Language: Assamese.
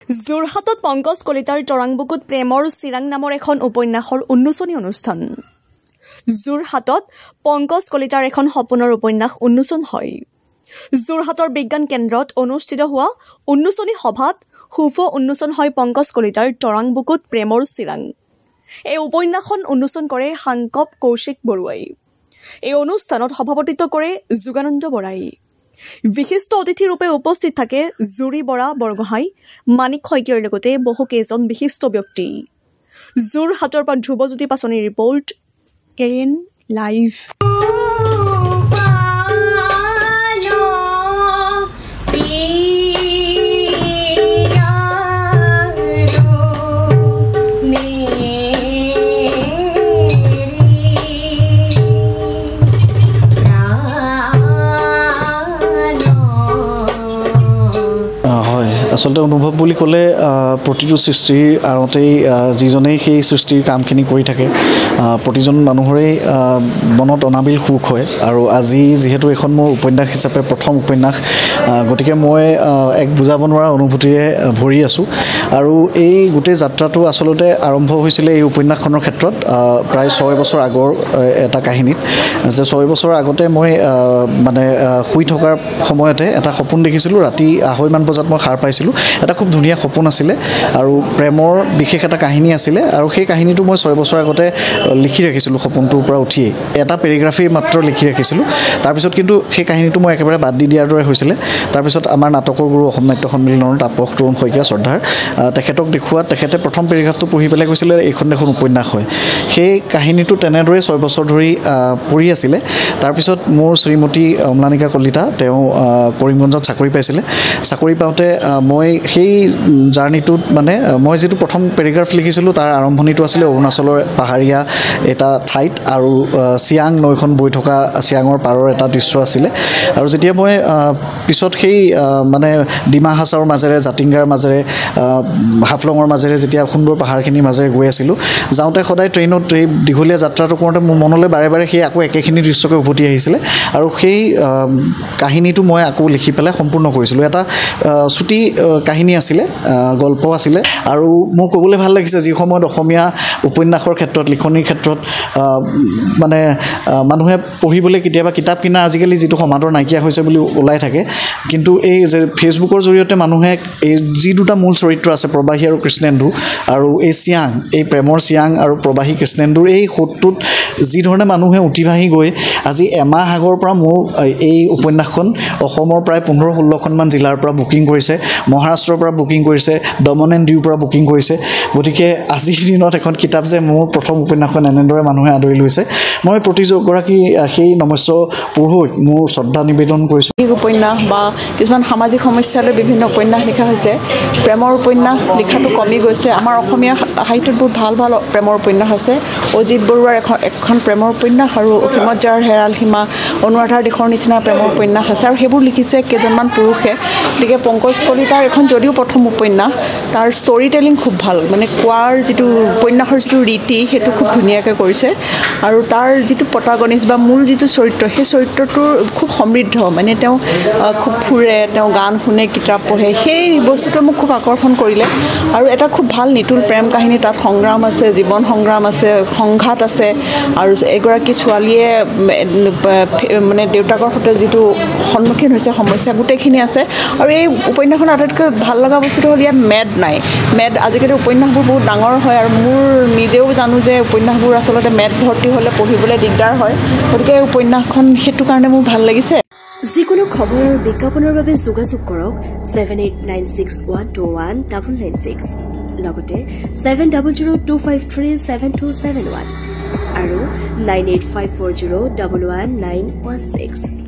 যোৰহাটত পংকজ কলিতাৰ তৰাংবুকুত প্ৰেমৰ চিৰাং নামৰ এখন উপন্যাসৰ উন্মোচনী অনুষ্ঠান। যোৰহাটত পংকজ কলিতাৰ এখন সপোনৰ উপন্যাস উন্মোচন হয়। যোৰহাটৰ বিজ্ঞান কেন্দ্ৰত অনুষ্ঠিত হোৱা উন্মোচনী সভাত শুভ উন্মোচন হয় পংকজ কলিতাৰ তৰাংবুকুত প্ৰেমৰ চিৰাং। এই উপন্যাসখন উন্মোচন কৰে সাংকব কৌশিক বৰুৱাই। এই অনুষ্ঠানত সভাপতিত্ব কৰে যোগানন্দ বৰাই। বিশিষ্ট অতিথিৰূপে উপস্থিত থাকে জুৰি বৰা বৰগোহাঁই, মানিক শইকীয়াৰ লগতে বহুকেইজন বিশিষ্ট ব্যক্তি। যোৰহাটৰ পৰা ধ্ৰুৱজ্যোতি পাচনিৰ ৰিপৰ্ট, কেৰিন লাইভ। আচলতে অনুভৱ বুলি ক'লে প্ৰতিটো সৃষ্টিৰ আঁৰতেই যিজনেই সেই সৃষ্টিৰ কামখিনি কৰি থাকে প্ৰতিজন মানুহৰেই মনত অনাবিল সুখ হয়। আৰু আজি যিহেতু এখন মোৰ উপন্যাস হিচাপে প্ৰথম উপন্যাস, গতিকে মই এক বুজাব নোৱাৰা অনুভূতিৰে ভৰি আছোঁ। আৰু এই গোটেই যাত্ৰাটো আচলতে আৰম্ভ হৈছিলে এই উপন্যাসখনৰ ক্ষেত্ৰত প্ৰায় 6 বছৰ আগৰ এটা কাহিনীত, যে 6 বছৰ আগতে মই শুই থকাৰ সময়তে এটা সপোন দেখিছিলোঁ। ৰাতি 2:30 বজাত মই সাৰ পাইছিলোঁ। এটা খুব ধুনীয়া সপোন আছিলে আৰু প্ৰেমৰ বিশেষ এটা কাহিনী আছিলে। আৰু সেই কাহিনীটো মই 6 বছৰ আগতে লিখি ৰাখিছিলোঁ। সপোনটোৰ পৰা উঠিয়েই এটা পেৰেগ্ৰাফেই মাত্ৰ লিখি ৰাখিছিলোঁ। তাৰপিছত কিন্তু সেই কাহিনীটো মই একেবাৰে বাদ দি দিয়াৰ দৰে হৈছিলে। তাৰপিছত আমাৰ নাটকৰ গুৰু অসম নাট্য সন্মিলনৰ তাপস তৰুণ শইকীয়া শ্ৰদ্ধাৰ তেখেতক দেখুৱাত তেখেতে প্ৰথম পেৰেগ্ৰাফটো পঢ়ি পেলাই কৈছিলে এইখন দেখোন উপন্যাস হয়। সেই কাহিনীটো তেনেদৰে 6 বছৰ ধৰি পঢ়ি আছিলে। তাৰপিছত মোৰ শ্ৰীমতী অম্লানিকা কলিতা, তেওঁ কৰিমগঞ্জত চাকৰি পাইছিলে। চাকৰি পাওঁতে মই সেই জাৰ্ণিটোত মই যিটো প্ৰথম পেৰেগ্ৰাফ লিখিছিলোঁ তাৰ আৰম্ভণিটো আছিলে অৰুণাচলৰ পাহাৰীয়া এটা ঠাইত আৰু চিয়াং নৈখন বৈ থকা চিয়াঙৰ পাৰৰ এটা দৃশ্য আছিলে। আৰু যেতিয়া মই পিছত সেই ডিমা হাছাওৰ মাজেৰে, জাতিংগাৰ মাজেৰে, হাফলঙৰ মাজেৰে যেতিয়া সুন্দৰ পাহাৰখিনিৰ মাজেৰে গৈ আছিলোঁ, যাওঁতে সদায় ট্ৰেইনত এই দীঘলীয়া যাত্ৰাটো কৰোঁতে মোৰ মনলৈ বাৰে বাৰে সেই আকৌ একেখিনি দৃশ্যকে উভতি আহিছিলে। আৰু সেই কাহিনীটো মই আকৌ লিখি পেলাই সম্পূৰ্ণ কৰিছিলোঁ। এটা চুটি কাহিনী আছিলে, গল্প আছিলে। আৰু মোৰ ক'বলৈ ভাল লাগিছে যি সময়ত অসমীয়া উপন্যাসৰ ক্ষেত্ৰত, লিখনিৰ ক্ষেত্ৰত মানুহে পঢ়িবলৈ কেতিয়াবা কিতাপ কিনা আজিকালি যিটো সমাদৰ নাইকিয়া হৈছে বুলি ওলাই থাকে, কিন্তু এই যে ফেচবুকৰ জৰিয়তে মানুহে এই যি দুটা মূল চৰিত্ৰ আছে, প্ৰবাহী আৰু কৃষ্ণেন্দু, আৰু এই চিয়াং, এই প্ৰেমৰ চিয়াং আৰু প্ৰবাহী কৃষ্ণেন্দুৰ এই সোঁতটোত যি ধৰণে মানুহে উঠি ভাহি গৈ আজি এমাহ আগৰ পৰা মোৰ এই উপন্যাসখন অসমৰ প্ৰায় 15-16খনমান জিলাৰ পৰা বুকিং কৰিছে, মহাৰাষ্ট্ৰৰ পৰা বুকিং কৰিছে, দমন এণ্ড ডিউৰ পৰা বুকিং কৰিছে। গতিকে আজিৰ দিনত এখন কিতাপ যে মোৰ প্ৰথম উপন্যাসখন এনেদৰে মানুহে আদৰি লৈছে, মই প্ৰতিগৰাকী সেই নমস্য পঢ়ুৱৈক মোৰ শ্ৰদ্ধা নিবেদন কৰিছোঁ। উপন্যাস বা কিছুমান সামাজিক সমস্যালৈ বিভিন্ন উপন্যাস লিখা হৈছে। প্ৰেমৰ উপন্যাস লিখাটো কমি গৈছে। আমাৰ অসমীয়া সাহিত্যত বহুত ভাল ভাল প্ৰেমৰ উপন্যাস আছে। অজিত বৰুৱাৰ এখন প্ৰেমৰ উপন্যাস আৰু হিমত যাৰ হেৰাল সীমা, অনুৰাধাৰ দিশৰ নিচিনা প্ৰেমৰ উপন্যাস আছে, আৰু সেইবোৰ লিখিছে কেইজনমান পুৰুষে। গতিকে পংকজ কলিতাৰ এখন যদিও প্ৰথম উপন্যাস, তাৰ ষ্টৰি টেলিং খুব ভাল, কোৱাৰ যিটো উপন্যাসৰ যিটো ৰীতি সেইটো খুব ধুনীয়াকৈ কৰিছে। আৰু তাৰ যিটো প্ৰটাগনিষ্ট বা মূল যিটো চৰিত্ৰ, সেই চৰিত্ৰটোৰ খুব সমৃদ্ধ। তেওঁ খুব ফুৰে, তেওঁ গান শুনে, কিতাপ পঢ়ে, সেই বস্তুটোৱে মোক খুব আকৰ্ষণ কৰিলে। আৰু এটা খুব ভাল নিতুল প্ৰেম কাহিনী, তাত সংগ্ৰাম আছে, জীৱন সংগ্ৰাম আছে, সংঘাত আছে। আৰু এগৰাকী ছোৱালীয়ে দেউতাকৰ সৈতে যিটো সন্মুখীন হৈছে সমস্যা, গোটেইখিনি আছে। আৰু এই উপন্যাসখনৰ আটাইতকৈ ভাল লগা বস্তুটো হ'ল ইয়াত মেদ নাই। আজিকালি উপন্যাসবোৰ বহুত ডাঙৰ হয়, আৰু মোৰ নিজেও জানো যে উপন্যাসবোৰ আচলতে মেদ ভৰ্তি হ'লে পঢ়িবলৈ দিগদাৰ হয়। গতিকে এই উপন্যাসখন সেইটো কাৰণে মোৰ ভাল লাগিছে। যিকোনো খবৰ বিজ্ঞাপনৰ বাবে যোগাযোগ কৰক 7896121996, লগতে 7002537271 আৰু 9854011916।